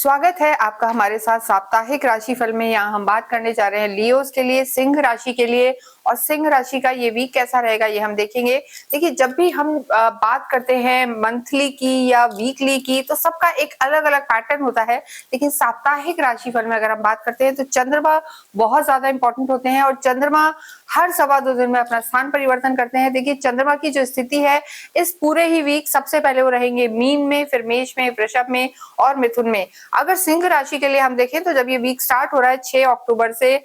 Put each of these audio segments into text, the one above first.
स्वागत है आपका हमारे साथ साप्ताहिक राशिफल में। यहाँ हम बात करने जा रहे हैं लियोस के लिए, सिंह राशि के लिए। और सिंह राशि का ये वीक कैसा रहेगा ये हम देखेंगे। देखिए, जब भी हम बात करते हैं मंथली की या वीकली की, तो सबका एक अलग अलग पैटर्न होता है। लेकिन साप्ताहिक राशिफल में अगर हम बात करते हैं तो चंद्रमा बहुत ज्यादा इंपॉर्टेंट होते हैं और चंद्रमा हर सवा 2 दिन में अपना स्थान परिवर्तन करते हैं। देखिए, चंद्रमा की जो स्थिति है इस पूरे ही वीक सबसे पहले वो रहेंगे मीन में, फिर मेष में, वृषभ में और मिथुन में। अगर सिंह राशि के लिए हम देखें तो जब ये वीक स्टार्ट हो रहा है 6 अक्टूबर से,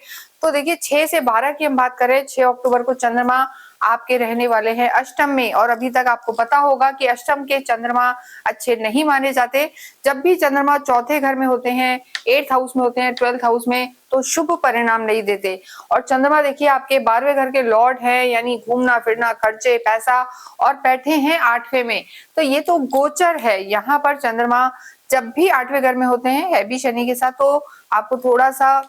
तो देखिए 6 से 12 की हम बात करें, 6 अक्टूबर को चंद्रमा आपके रहने वाले हैं अष्टम में। और अभी तक आपको पता होगा कि अष्टम के चंद्रमा अच्छे नहीं माने जाते। जब भी चंद्रमा चौथे घर में होते हैं, 8th हाउस में होते हैं, 12th हाउस में, तो शुभ परिणाम नहीं देते। और चंद्रमा देखिए आपके 12वें घर के लॉर्ड है, यानी घूमना फिरना, खर्चे, पैसा, और बैठे हैं 8वें में। तो ये तो गोचर है। यहाँ पर चंद्रमा जब भी 8वें घर में होते हैं हैवी शनि के साथ, तो आपको थोड़ा सा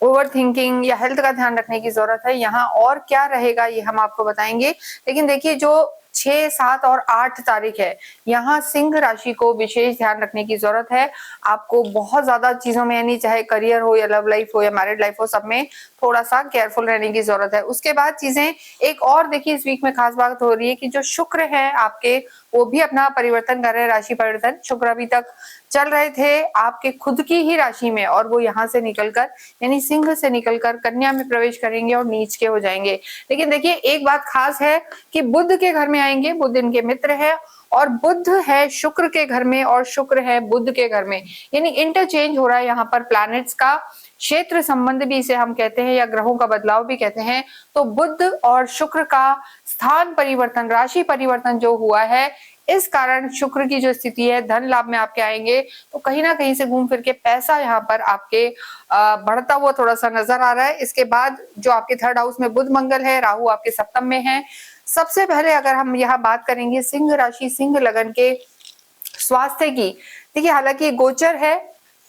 ओवर थिंकिंग या हेल्थ का ध्यान रखने की जरूरत है। यहाँ और क्या रहेगा ये हम आपको बताएंगे। लेकिन देखिए, जो 6, 7 और 8 तारीख है, यहाँ सिंह राशि को विशेष ध्यान रखने की जरूरत है। आपको बहुत ज्यादा चीजों में, यानी चाहे करियर हो या लव लाइफ हो या मैरिड लाइफ हो, सब में थोड़ा सा केयरफुल रहने की जरूरत है। उसके बाद चीजें एक और देखिए, इस वीक में खास बात हो रही है कि जो शुक्र है आपके, वो भी अपना परिवर्तन कर रहे हैं, राशि परिवर्तन। शुक्र अभी तक चल रहे थे आपके खुद की ही राशि में, और वो यहाँ से निकलकर, यानी सिंह से निकलकर कन्या में प्रवेश करेंगे और नीच के हो जाएंगे। लेकिन देखिए, एक बात खास है कि बुध के घर में आएंगे। बुध इनके मित्र है और बुध है शुक्र के घर में और शुक्र है बुध के घर में, यानी इंटरचेंज हो रहा है यहाँ पर प्लैनेट्स का। क्षेत्र संबंध भी इसे हम कहते हैं या ग्रहों का बदलाव भी कहते हैं। तो बुध और शुक्र का स्थान परिवर्तन, राशि परिवर्तन जो हुआ है, इस कारण शुक्र की जो स्थिति है, धन लाभ में आपके आएंगे। तो कहीं ना कहीं से घूम फिर के पैसा यहाँ पर आपके बढ़ता हुआ थोड़ा सा नजर आ रहा है। इसके बाद जो आपके 3rd हाउस में बुध मंगल है, राहु आपके सप्तम में है। सबसे पहले अगर हम यहाँ बात करेंगे सिंह राशि, सिंह लगन के स्वास्थ्य की। देखिए, हालांकि गोचर है,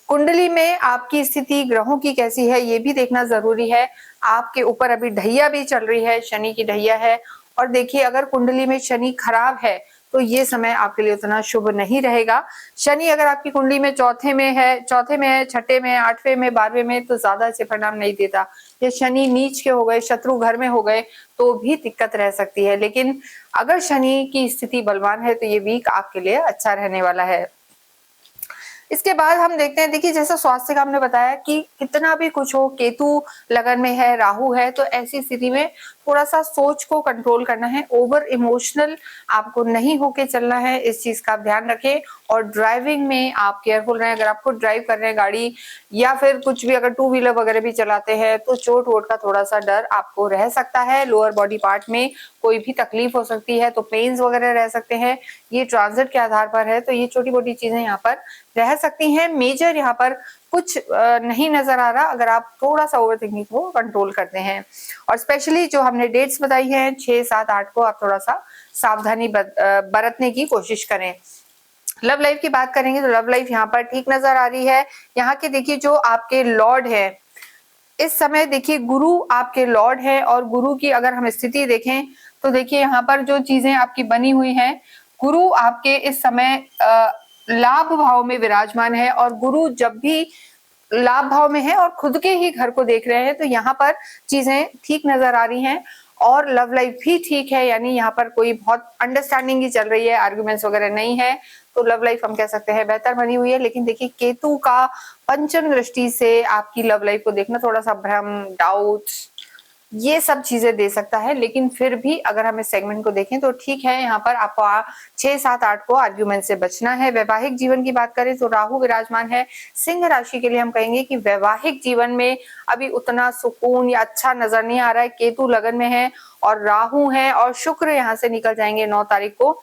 कुंडली में आपकी स्थिति ग्रहों की कैसी है ये भी देखना जरूरी है। आपके ऊपर अभी ढैया भी चल रही है, शनि की ढैया है। और देखिए, अगर कुंडली में शनि खराब है तो ये समय आपके लिए उतना शुभ नहीं रहेगा। शनि अगर आपकी कुंडली में चौथे में है, छठे में, 8वें में, 12वें में, तो ज्यादा अच्छे परिणाम नहीं देता। या शनि नीच के हो गए, शत्रु घर में हो गए, तो भी दिक्कत रह सकती है। लेकिन अगर शनि की स्थिति बलवान है तो ये वीक आपके लिए अच्छा रहने वाला है। इसके बाद हम देखते हैं, देखिए जैसा स्वास्थ्य का हमने बताया कि कितना भी कुछ हो, केतु लगन में है, राहु है, तो ऐसी स्थिति में थोड़ा सा सोच को कंट्रोल करना है। ओवर इमोशनल आपको नहीं होके चलना है, इस चीज का आप ध्यान रखें। और ड्राइविंग में आप केयरफुल रहें। अगर आपको ड्राइव कर रहे हैं गाड़ी या फिर कुछ भी, अगर 2 व्हीलर वगैरह भी चलाते हैं, तो चोट वोट का थोड़ा सा डर आपको रह सकता है। लोअर बॉडी पार्ट में कोई भी तकलीफ हो सकती है, तो पेन्स वगैरह रह सकते हैं। ये ट्रांजिट के आधार पर है, तो ये छोटी मोटी चीजें यहाँ पर रह सकती हैं। मेजर यहाँ पर कुछ नहीं नजर आ रहा, अगर आप थोड़ा सा ओवर थिंकिंग को कंट्रोल करते हैं। और स्पेशली जो हमने डेट्स बताई हैं 6, 7, 8 को, आप थोड़ा सा सावधानी बरतने की कोशिश करें। लव लाइफ की बात करेंगे तो लव लाइफ यहाँ पर ठीक नजर आ रही है। यहाँ के देखिए, जो आपके लॉर्ड है इस समय, देखिए गुरु आपके लॉर्ड है। और गुरु की अगर हम स्थिति देखें तो देखिए, यहाँ पर जो चीजें आपकी बनी हुई हैं, गुरु आपके इस समय लाभ भाव में विराजमान है। और गुरु जब भी लाभ भाव में है और खुद के ही घर को देख रहे हैं, तो यहाँ पर चीजें ठीक नजर आ रही हैं। और लव लाइफ भी ठीक है, यानी यहाँ पर कोई बहुत अंडरस्टैंडिंग ही चल रही है, आर्गुमेंट्स वगैरह नहीं है। तो लव लाइफ हम कह सकते हैं बेहतर बनी हुई है। लेकिन देखिए, केतु का पंचम दृष्टि से आपकी लव लाइफ को देखना थोड़ा सा भ्रम, डाउट, ये सब चीजें दे सकता है। लेकिन फिर भी अगर हम इस सेगमेंट को देखें तो ठीक है। यहाँ पर आपको 6, 7, 8 को आर्ग्यूमेंट से बचना है। वैवाहिक जीवन की बात करें तो राहु विराजमान है। सिंह राशि के लिए हम कहेंगे कि वैवाहिक जीवन में अभी उतना सुकून या अच्छा नजर नहीं आ रहा है। केतु लगन में है और राहु है और शुक्र यहाँ से निकल जाएंगे 9 तारीख को।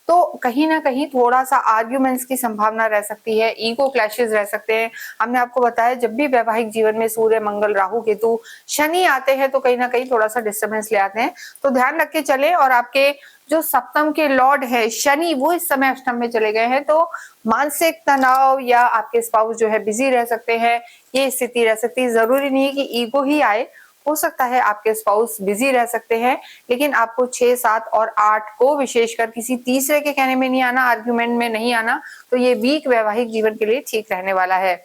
तो कहीं ना कहीं थोड़ा सा आर्ग्यूमेंट्स की संभावना रह सकती है, ईगो क्लैशेस रह सकते हैं। हमने आपको बताया, जब भी वैवाहिक जीवन में सूर्य, मंगल, राहु, केतु, शनि आते हैं तो कहीं ना कहीं थोड़ा सा डिस्टर्बेंस ले आते हैं। तो ध्यान रख के चले। और आपके जो सप्तम के लॉर्ड है शनि, वो इस समय अष्टम में चले गए हैं, तो मानसिक तनाव या आपके स्पाउस जो है बिजी रह सकते हैं, ये स्थिति रह सकती है। जरूरी नहीं है कि ईगो ही आए, हो सकता है आपके स्पाउस बिजी रह सकते हैं, लेकिन आपको 6, 7 और 8 को विशेषकर किसी तीसरे के कहने में नहीं आना, आर्ग्यूमेंट में नहीं आना। तो ये वीक वैवाहिक जीवन के लिए ठीक रहने वाला है।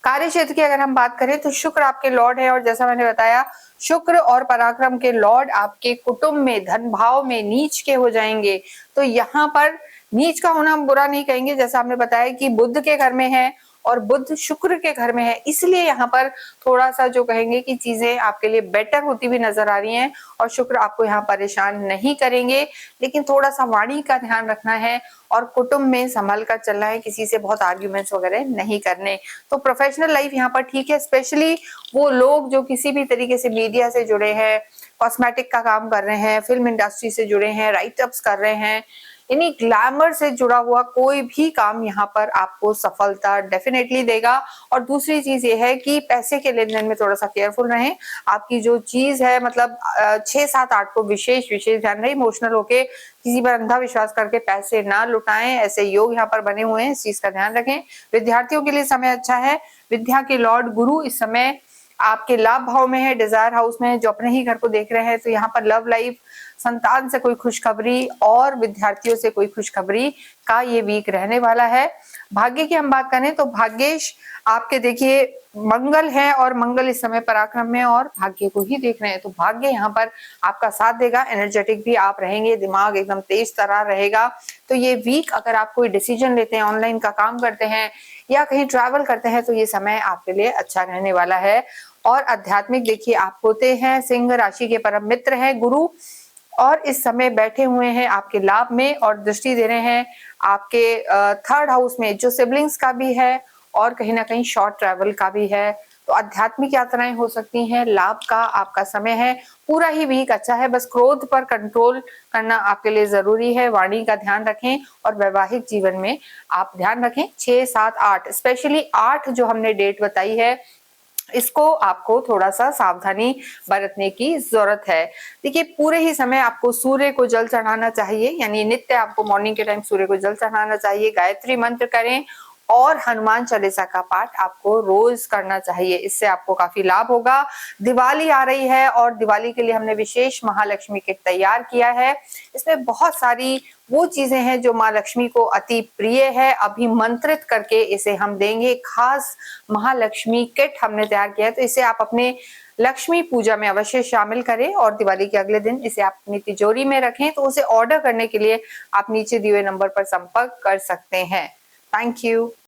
कार्य क्षेत्र की अगर हम बात करें तो शुक्र आपके लॉर्ड है, और जैसा मैंने बताया शुक्र और पराक्रम के लॉर्ड आपके कुटुंब में, धन भाव में नीच के हो जाएंगे। तो यहाँ पर नीच का होना हम बुरा नहीं कहेंगे, जैसा हमने बताया कि बुध के घर में है और बुध शुक्र के घर में है, इसलिए यहाँ पर थोड़ा सा जो कहेंगे कि चीजें आपके लिए बेटर होती हुई नजर आ रही हैं, और शुक्र आपको यहाँ परेशान नहीं करेंगे। लेकिन थोड़ा सा वाणी का ध्यान रखना है और कुटुंब में संभल कर चलना है, किसी से बहुत आर्ग्यूमेंट्स वगैरह नहीं करने। तो प्रोफेशनल लाइफ यहाँ पर ठीक है, स्पेशली वो लोग जो किसी भी तरीके से मीडिया से जुड़े हैं, कॉस्मेटिक का काम कर रहे हैं, फिल्म इंडस्ट्री से जुड़े हैं, राइटअप्स कर रहे हैं, यानी ग्लैमर से जुड़ा हुआ कोई भी काम यहाँ पर आपको सफलता डेफिनेटली देगा। और दूसरी चीज ये है कि पैसे के लेन देन में थोड़ा सा केयरफुल रहें। आपकी जो चीज है, मतलब 6, 7, 8 को विशेष ध्यान रहे, इमोशनल होके किसी पर अंधा विश्वास करके पैसे ना लुटाएं, ऐसे योग यहाँ पर बने हुए हैं, इस चीज का ध्यान रखें। विद्यार्थियों के लिए समय अच्छा है। विद्या के लॉर्ड गुरु इस समय आपके लाभ भाव में है, डिजायर हाउस में है, जो अपने ही घर को देख रहे हैं। तो यहाँ पर लव लाइफ, संतान से कोई खुशखबरी और विद्यार्थियों से कोई खुशखबरी का ये वीक रहने वाला है। भाग्य की हम बात करें तो भाग्येश आपके देखिए मंगल है, और मंगल इस समय पराक्रम में और भाग्य को ही देख रहे हैं। तो भाग्य यहाँ पर आपका साथ देगा, एनर्जेटिक भी आप रहेंगे, दिमाग एकदम तेज तरार रहेगा। तो ये वीक अगर आप कोई डिसीजन लेते हैं, ऑनलाइन का काम करते हैं या कहीं ट्रैवल करते हैं, तो ये समय आपके लिए अच्छा रहने वाला है। और आध्यात्मिक देखिए आप होते हैं, सिंह राशि के परम मित्र हैं गुरु, और इस समय बैठे हुए हैं आपके लाभ में और दृष्टि दे रहे हैं आपके 3rd हाउस में, जो सिबलिंग्स का भी है और कहीं ना कहीं शॉर्ट ट्रैवल का भी है। तो आध्यात्मिक यात्राएं हो सकती हैं, लाभ का आपका समय है। पूरा ही वीक अच्छा है, बस क्रोध पर कंट्रोल करना आपके लिए जरूरी है, वाणी का ध्यान रखें। और वैवाहिक जीवन में आप ध्यान रखें 6, 7, 8, स्पेशली 8 जो हमने डेट बताई है, इसको आपको थोड़ा सा सावधानी बरतने की जरूरत है। देखिए पूरे ही समय आपको सूर्य को जल चढ़ाना चाहिए, यानी नित्य आपको मॉर्निंग के टाइम सूर्य को जल चढ़ाना चाहिए, गायत्री मंत्र करें और हनुमान चालीसा का पाठ आपको रोज करना चाहिए, इससे आपको काफी लाभ होगा। दिवाली आ रही है और दिवाली के लिए हमने विशेष महालक्ष्मी किट तैयार किया है। इसमें बहुत सारी वो चीजें हैं जो माँ लक्ष्मी को अति प्रिय है, अभिमंत्रित करके इसे हम देंगे। खास महालक्ष्मी किट हमने तैयार किया है, तो इसे आप अपने लक्ष्मी पूजा में अवश्य शामिल करें और दिवाली के अगले दिन इसे आप अपनी तिजोरी में रखें। तो उसे ऑर्डर करने के लिए आप नीचे दिए हुए नंबर पर संपर्क कर सकते हैं। Thank you.